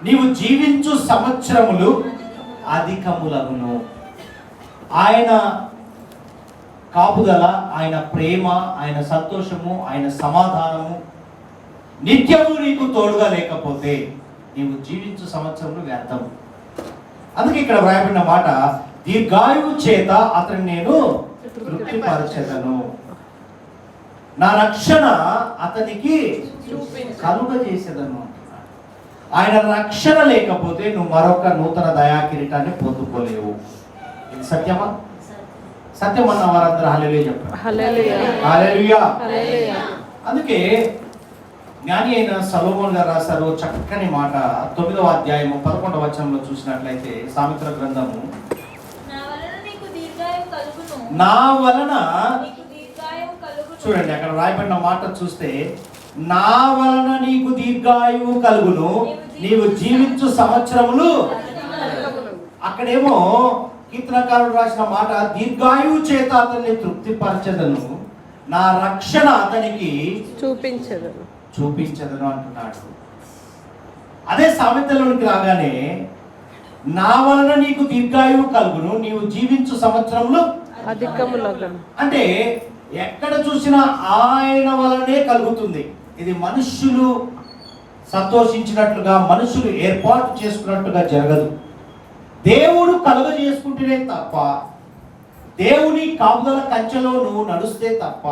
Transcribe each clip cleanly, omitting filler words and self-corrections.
నీవు జీవించు సంవత్సరములు అధికములగును. ఆయన కాపుదల, ఆయన ప్రేమ, ఆయన సంతోషము, ఆయన సమాధానము నిత్యము నీకు తోడుగా లేకపోతే నీవు జీవించు సంవత్సరములు వ్యర్థం. అందుకే ఇక్కడ వ్రాయబడిన మాట, దీర్ఘాయువు చేత అతన్ని నేను తృప్తిపరచెదను, నా రక్షణ అతనికి కలుగజేసేదను. ఆయన రక్షణ లేకపోతే నువ్వు మరొక నూతన దయా కిరీటాన్ని పొందుకోలేవు. ఇది సత్యమా? సత్యం అన్న వారందరూ హల్లెలూయా చెప్పారు. హల్లెలూయా. అందుకే జ్ఞాని అయిన సొలొమోను గారు రాశారు చక్కని మాట. 9వ అధ్యాయము 11వ వచనంలో చూసినట్లయితే సామెతల గ్రంథము, నా వలన చూడండి అక్కడ రాయబడిన మాట చూస్తే, నా వలన నీకు దీర్ఘాయువు కలుగును, నీవు జీవించు సంవత్సరములు. అక్కడేమో కీర్తనకారుడు రాసిన మాట, దీర్ఘాయువు చేత అతన్ని తృప్తిపరచెదను, నా రక్షణ అతనికి చూపించదను అంటున్నాడు. అదే సామెతలోనికి రాగానే, నా వలన నీకు దీర్ఘాయువు కలుగును, నీవు జీవించు సంవత్సరములు అధికములగును. అంటే ఎక్కడ చూసినా ఆయన వలనే కలుగుతుంది. ఇది మనుష్యులు సంతోషించినట్లుగా, మనుషులు ఏర్పాటు చేసుకున్నట్టుగా జరగదు. దేవుడు కలుగజేసుకుంటేనే తప్ప, దేవుని కాపుదల కంచెలో నువ్వు నడుస్తే తప్ప,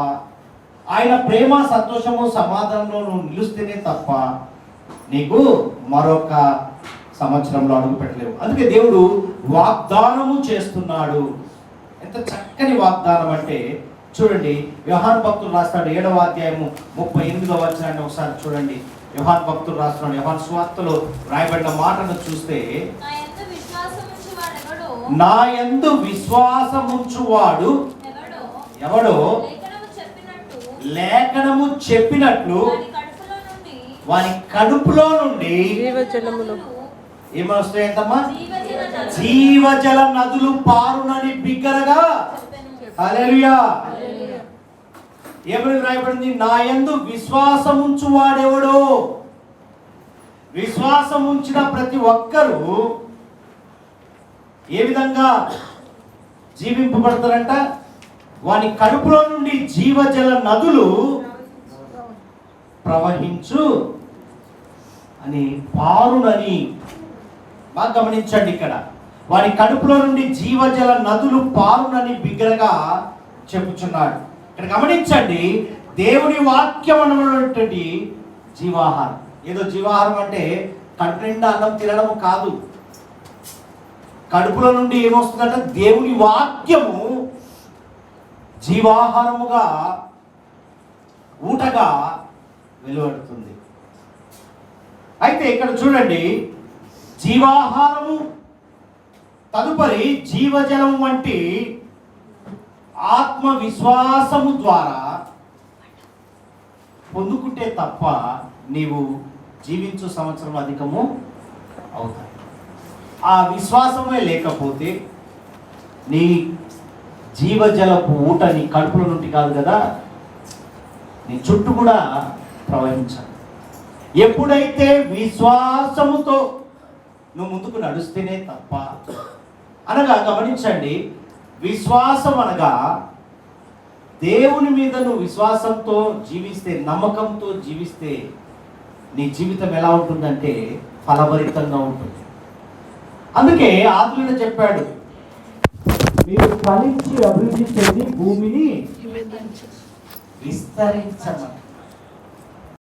ఆయన ప్రేమ, సంతోషము, సమాధానంలో నువ్వు నిలుస్తేనే తప్ప నీకు మరొక సంవత్సరంలో అడుగు పెట్టలేవు. అందుకే దేవుడు వాగ్దానము చేస్తున్నాడు. ఎంత చక్కని వాగ్దానం అంటే చూడండి, యోహాను భక్తులు రాస్తాడు 7వ అధ్యాయము 38వ వచనాన్ని ఒకసారి చూడండి. యోహాను భక్తులు రాస్తున్నాడు, యోహాను సువార్తలో రాయబడిన మాటను చూస్తే, నా యందు విశ్వాసముంచువాడు ఎవడో లేఖనము చెప్పినట్లు వారి కడుపులో నుండి ఏమొస్తాయంటమ్మా? జీవజల నదులు పారునని బిగ్గరగా. హల్లెలూయా. ఏమని రాయబడింది? నా యందు విశ్వాసముంచు వాడెవడో. విశ్వాసం ఉంచిన ప్రతి ఒక్కరూ ఏ విధంగా జీవింపబడతారంట? వాని కడుపులో నుండి జీవజల నదులు ప్రవహించు అని, పారునని. బాగా గమనించండి, ఇక్కడ వారి కడుపులో నుండి జీవజల నదులు పారునని బిగ్గరగా చెప్పుచున్నాడు. ఇక్కడ గమనించండి, దేవుని వాక్యం అన్నటువంటి జీవాహారం. ఏదో జీవాహారం అంటే కడుపు నిండా అన్నం తినడం కాదు. కడుపులో నుండి ఏమొస్తుందంటే దేవుని వాక్యము జీవాహారముగా, ఊటగా వెలువడుతుంది. అయితే ఇక్కడ చూడండి, జీవాహారము తదుపరి జీవజలం వంటి ఆత్మవిశ్వాసము ద్వారా పొందుకుంటే తప్ప నీవు జీవించు సంవత్సరం అధికము అవుతాయి. ఆ విశ్వాసమే లేకపోతే నీ జీవజలపు ఊట నీ కడుపులో నుండి కాదు కదా, నీ చుట్టూ కూడా ప్రవహించాలి. ఎప్పుడైతే విశ్వాసముతో నువ్వు ముందుకు నడుస్తేనే తప్ప, అనగా గమనించండి, విశ్వాసం అనగా దేవుని మీద నువ్వు విశ్వాసంతో జీవిస్తే, నమ్మకంతో జీవిస్తే నీ జీవితం ఎలా ఉంటుందంటే ఫలభరితంగా ఉంటుంది. అందుకే ఆదిలో చెప్పాడు, మీరు ఫలించి అభివృద్ధి చెంది భూమిని విస్తరించమని.